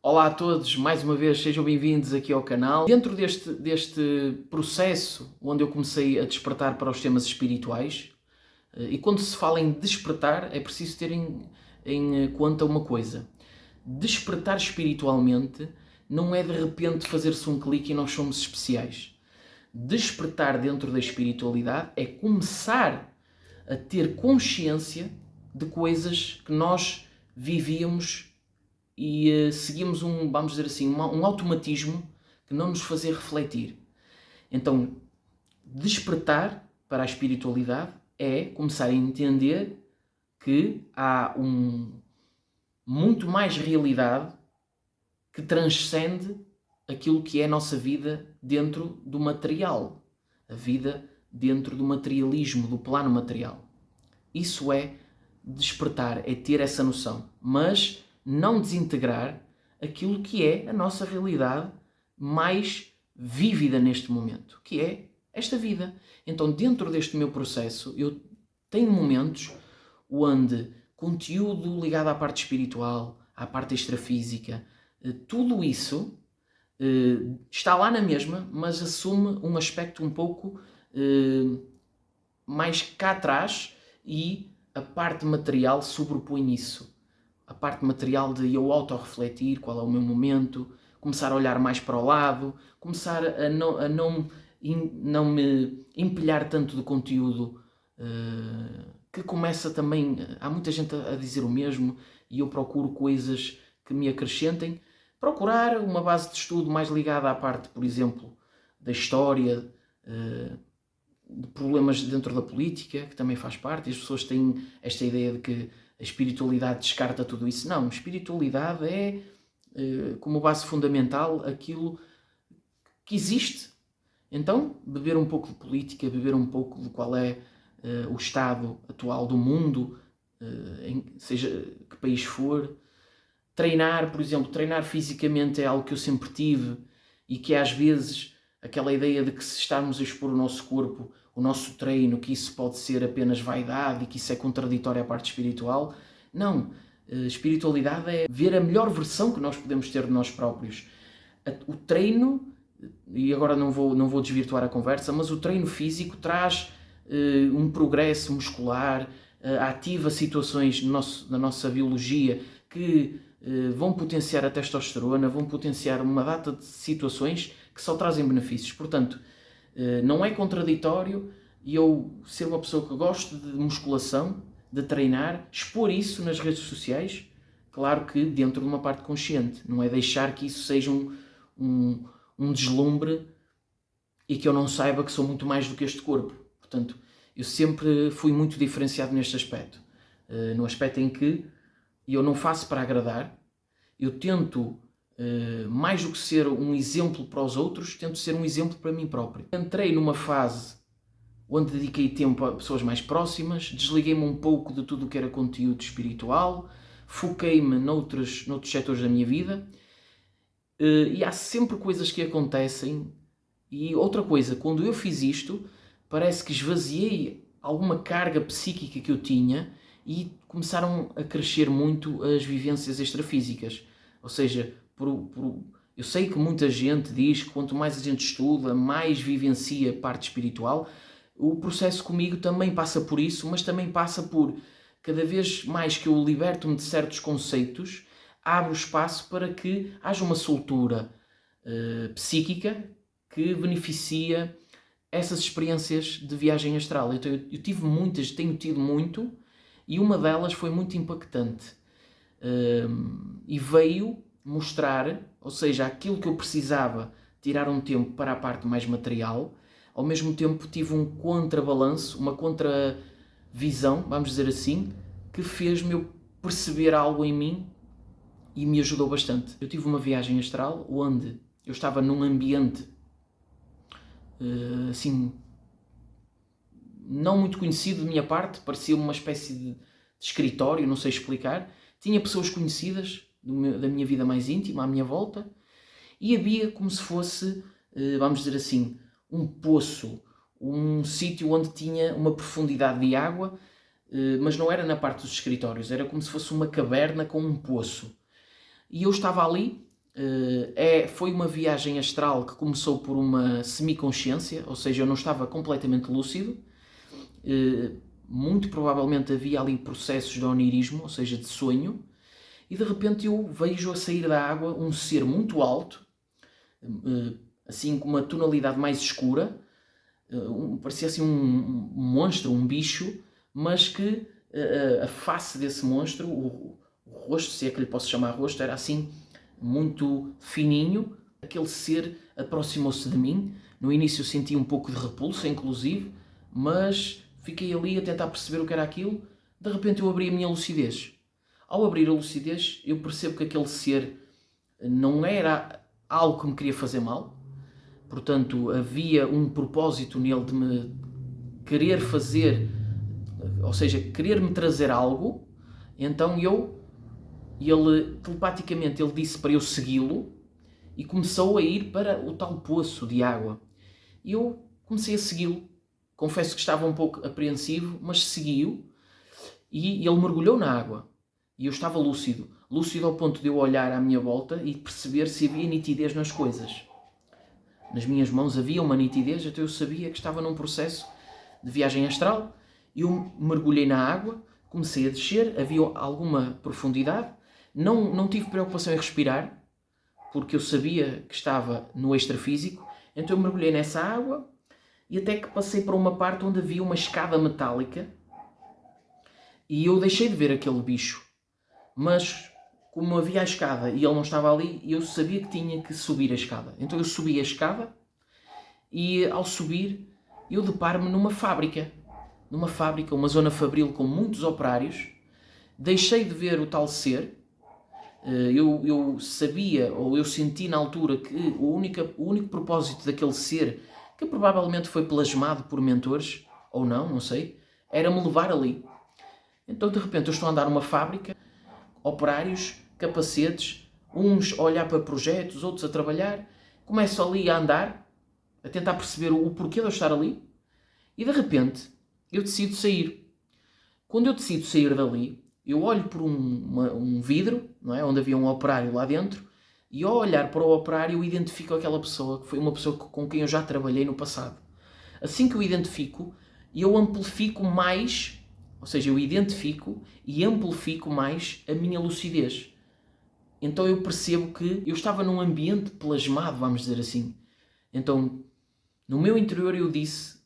Olá a todos, mais uma vez sejam bem-vindos aqui ao canal. Dentro deste processo onde eu comecei a despertar para os temas espirituais, e quando se fala em despertar é preciso ter em conta uma coisa. Despertar espiritualmente não é de repente fazer-se um clique e nós somos especiais. Despertar dentro da espiritualidade é começar a ter consciência de coisas que nós vivíamos e seguimos vamos dizer assim, um automatismo que não nos fazia refletir. Então, despertar para a espiritualidade é começar a entender que há muito mais realidade que transcende aquilo que é a nossa vida dentro do material, a vida dentro do materialismo, do plano material. Isso é despertar, é ter essa noção, mas não desintegrar aquilo que é a nossa realidade mais vívida neste momento, que é esta vida. Então, dentro deste meu processo, eu tenho momentos onde conteúdo ligado à parte espiritual, à parte extrafísica, tudo isso está lá na mesma, mas assume um aspecto um pouco mais cá atrás e a parte material sobrepõe isso. A parte material de eu autorrefletir qual é o meu momento, começar a olhar mais para o lado, começar a não me empilhar tanto de conteúdo que começa também... Há muita gente a dizer o mesmo e eu procuro coisas que me acrescentem. Procurar uma base de estudo mais ligada à parte, por exemplo, da história, de problemas dentro da política, que também faz parte, e as pessoas têm esta ideia de que a espiritualidade descarta tudo isso. Não, a espiritualidade é, como base fundamental, aquilo que existe. Então, beber um pouco de política, beber um pouco de qual é o estado atual do mundo, seja que país for. Treinar, por exemplo, treinar fisicamente é algo que eu sempre tive e que às vezes aquela ideia de que se estarmos a expor o nosso corpo, o nosso treino, que isso pode ser apenas vaidade e que isso é contraditório à parte espiritual. Não. Espiritualidade é ver a melhor versão que nós podemos ter de nós próprios. O treino, e agora não vou desvirtuar a conversa, mas o treino físico traz um progresso muscular, ativa situações na nossa biologia que vão potenciar a testosterona, vão potenciar uma data de situações que só trazem benefícios. Portanto, não é contraditório eu ser uma pessoa que gosta de musculação, de treinar, expor isso nas redes sociais, claro que dentro de uma parte consciente. Não é deixar que isso seja um deslumbre e que eu não saiba que sou muito mais do que este corpo. Portanto, eu sempre fui muito diferenciado neste aspecto. No aspecto em que eu não faço para agradar, eu tento, mais do que ser um exemplo para os outros, tento ser um exemplo para mim próprio. Entrei numa fase onde dediquei tempo a pessoas mais próximas, desliguei-me um pouco de tudo o que era conteúdo espiritual, foquei-me noutros setores da minha vida, e há sempre coisas que acontecem. E outra coisa, quando eu fiz isto, parece que esvaziei alguma carga psíquica que eu tinha e começaram a crescer muito as vivências extrafísicas. Ou seja, eu sei que muita gente diz que quanto mais a gente estuda, mais vivencia a parte espiritual. O processo comigo também passa por isso, mas também passa por, cada vez mais que eu liberto-me de certos conceitos, abro espaço para que haja uma soltura psíquica que beneficia essas experiências de viagem astral. Então, eu tive muitas, tenho tido muito, e uma delas foi muito impactante. E veio mostrar, ou seja, aquilo que eu precisava tirar um tempo para a parte mais material, ao mesmo tempo tive um contrabalanço, uma contravisão, vamos dizer assim, que fez-me eu perceber algo em mim e me ajudou bastante. Eu tive uma viagem astral onde eu estava num ambiente assim, não muito conhecido de minha parte, parecia uma espécie de escritório, não sei explicar. Tinha pessoas conhecidas da minha vida mais íntima à minha volta e havia como se fosse, vamos dizer assim, um poço, um sítio onde tinha uma profundidade de água, mas não era na parte dos escritórios, era como se fosse uma caverna com um poço. E eu estava ali Foi uma viagem astral que começou por uma semiconsciência, ou seja, eu não estava completamente lúcido. Muito provavelmente havia ali processos de onirismo, ou seja, de sonho, e de repente eu vejo a sair da água um ser muito alto, assim com uma tonalidade mais escura, parecia assim um monstro, um bicho, mas que a face desse monstro, o rosto, se é que lhe posso chamar rosto, era assim muito fininho. Aquele ser aproximou-se de mim. No início senti um pouco de repulsa, inclusive, mas fiquei ali a tentar perceber o que era aquilo. De repente eu abri a minha lucidez. Ao abrir a lucidez, eu percebo que aquele ser não era algo que me queria fazer mal. Portanto, havia um propósito nele de me querer fazer, ou seja, querer me trazer algo. Então ele telepaticamente ele disse para eu segui-lo e começou a ir para o tal poço de água. E eu comecei a segui-lo. Confesso que estava um pouco apreensivo, mas segui-o e ele mergulhou na água. E eu estava lúcido. Lúcido ao ponto de eu olhar à minha volta e perceber se havia nitidez nas coisas. Nas minhas mãos havia uma nitidez, então eu sabia que estava num processo de viagem astral. Eu mergulhei na água, comecei a descer, havia alguma profundidade. Não tive preocupação em respirar, porque eu sabia que estava no extrafísico. Então eu mergulhei nessa água e até que passei para uma parte onde havia uma escada metálica e eu deixei de ver aquele bicho. Mas como havia a escada e ele não estava ali, eu sabia que tinha que subir a escada. Então eu subi a escada e ao subir eu deparo-me numa fábrica, uma zona fabril com muitos operários. Deixei de ver o tal ser. Eu sabia, ou eu senti na altura, que o único propósito daquele ser, que provavelmente foi plasmado por mentores, ou não sei, era me levar ali. Então de repente eu estou a andar numa fábrica, operários, capacetes, uns a olhar para projetos, outros a trabalhar. Começo ali a andar, a tentar perceber o porquê de eu estar ali, e de repente eu decido sair. Quando eu decido sair dali, eu olho por um vidro, não é? Onde havia um operário lá dentro, e ao olhar para o operário eu identifico aquela pessoa, que foi uma pessoa com quem eu já trabalhei no passado. Assim que eu identifico, eu amplifico mais, ou seja, eu identifico e amplifico mais a minha lucidez. Então eu percebo que eu estava num ambiente plasmado, vamos dizer assim. Então, no meu interior eu disse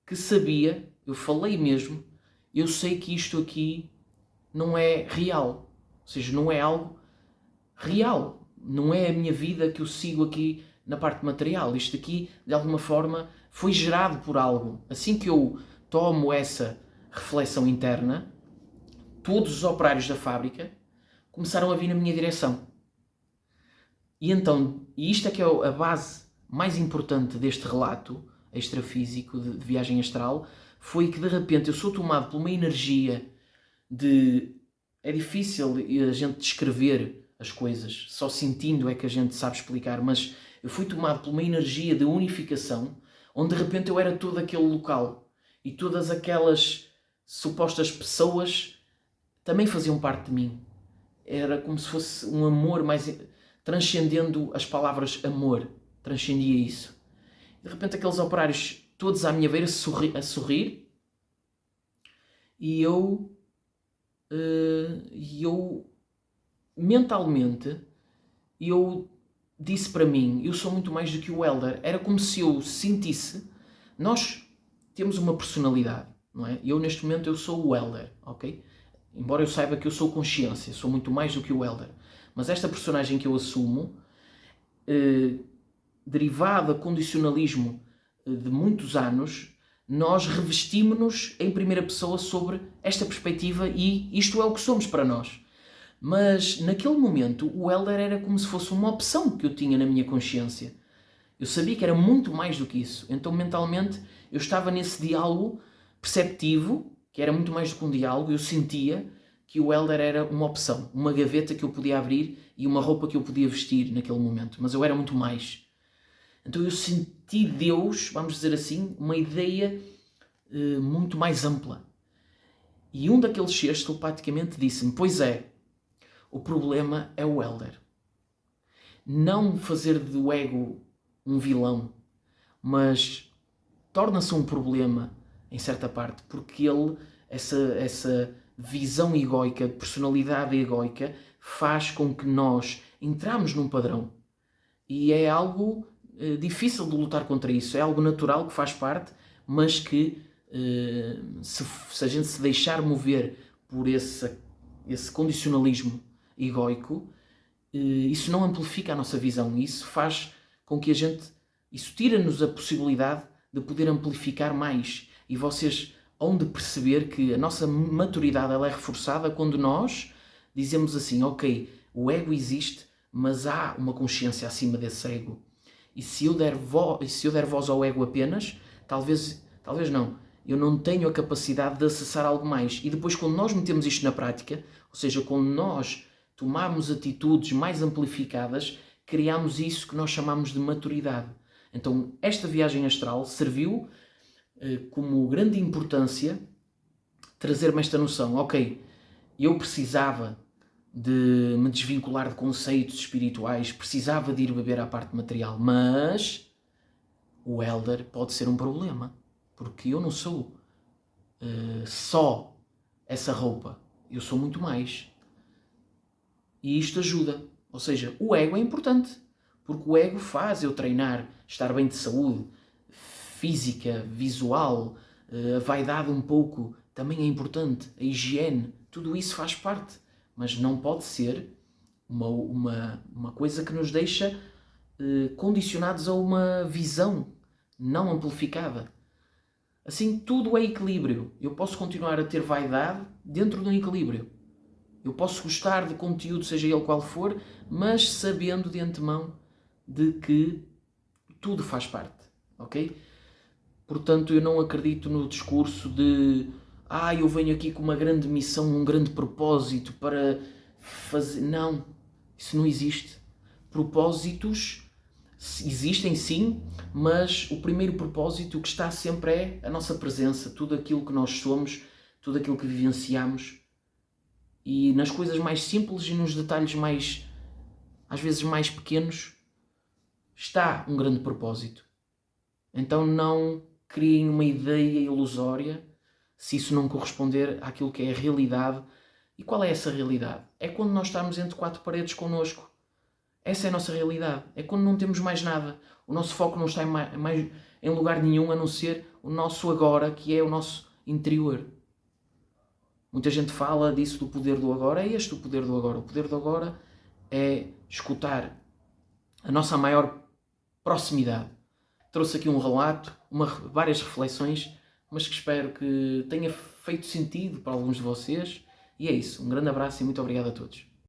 que sabia, eu falei mesmo, eu sei que isto aqui não é real. Ou seja, não é algo real. Não é a minha vida que eu sigo aqui na parte material. Isto aqui, de alguma forma, foi gerado por algo. Assim que eu tomo essa reflexão interna, todos os operários da fábrica começaram a vir na minha direção. E então, e isto é que é a base mais importante deste relato extrafísico de viagem astral, foi que de repente eu sou tomado por uma energia de... É difícil a gente descrever as coisas, só sentindo é que a gente sabe explicar, mas eu fui tomado por uma energia de unificação, onde de repente eu era todo aquele local e todas aquelas supostas pessoas também faziam parte de mim. Era como se fosse um amor mais... transcendendo as palavras amor, transcendia isso. De repente aqueles operários todos à minha beira a sorrir e eu mentalmente eu disse para mim, eu sou muito mais do que o Elder. Era como se eu sentisse, nós temos uma personalidade, não é? Eu neste momento eu sou o Elder, ok? Embora eu saiba que eu sou consciência, sou muito mais do que o Elder. Mas esta personagem que eu assumo, derivada do condicionalismo de muitos anos, nós revestimos-nos em primeira pessoa sobre esta perspectiva e isto é o que somos para nós. Mas naquele momento o Elder era como se fosse uma opção que eu tinha na minha consciência. Eu sabia que era muito mais do que isso. Então mentalmente eu estava nesse diálogo perceptivo, que era muito mais do que um diálogo. Eu sentia que o Elder era uma opção, uma gaveta que eu podia abrir e uma roupa que eu podia vestir naquele momento. Mas eu era muito mais. Então eu senti Deus, vamos dizer assim, uma ideia muito mais ampla. E um daqueles seres telepaticamente disse-me, pois é, o problema é o Elder. não fazer do ego um vilão, mas torna-se um problema em certa parte, porque essa visão egóica, personalidade egóica, faz com que nós entramos num padrão. E é algo difícil de lutar contra isso, é algo natural que faz parte, mas que se a gente se deixar mover por esse condicionalismo egóico, isso não amplifica a nossa visão, isso faz com que isso tira-nos a possibilidade de poder amplificar mais. E vocês hão de perceber que a nossa maturidade ela é reforçada quando nós dizemos assim, ok, o ego existe, mas há uma consciência acima desse ego. E se eu der voz ao ego apenas, talvez não, eu não tenho a capacidade de acessar algo mais. E depois, quando nós metemos isto na prática, ou seja, quando nós tomarmos atitudes mais amplificadas, criamos isso que nós chamamos de maturidade. Então, esta viagem astral serviu como grande importância trazer-me esta noção. Ok, eu precisava de me desvincular de conceitos espirituais, precisava de ir beber à parte material, mas o Elder pode ser um problema, porque eu não sou só essa roupa, eu sou muito mais. E isto ajuda. Ou seja, o ego é importante, porque o ego faz eu treinar, estar bem de saúde, física, visual, a vaidade um pouco, também é importante, a higiene, tudo isso faz parte, mas não pode ser uma coisa que nos deixa condicionados a uma visão não amplificada. Assim, tudo é equilíbrio. Eu posso continuar a ter vaidade dentro de um equilíbrio. Eu posso gostar de conteúdo, seja ele qual for, mas sabendo de antemão de que tudo faz parte, ok? Portanto, eu não acredito no discurso de eu venho aqui com uma grande missão, um grande propósito para fazer... Não, isso não existe. Propósitos existem sim, mas o primeiro propósito que está sempre é a nossa presença, tudo aquilo que nós somos, tudo aquilo que vivenciamos. E nas coisas mais simples e nos detalhes mais, às vezes mais pequenos, está um grande propósito. Então não criem uma ideia ilusória se isso não corresponder àquilo que é a realidade. E qual é essa realidade? É quando nós estamos entre quatro paredes connosco. Essa é a nossa realidade. É quando não temos mais nada. O nosso foco não está em lugar nenhum a não ser o nosso agora, que é o nosso interior. Muita gente fala disso, do poder do agora. É este o poder do agora. O poder do agora é escutar a nossa maior proximidade. Trouxe aqui um relato, várias reflexões, mas que espero que tenha feito sentido para alguns de vocês. E é isso. Um grande abraço e muito obrigado a todos.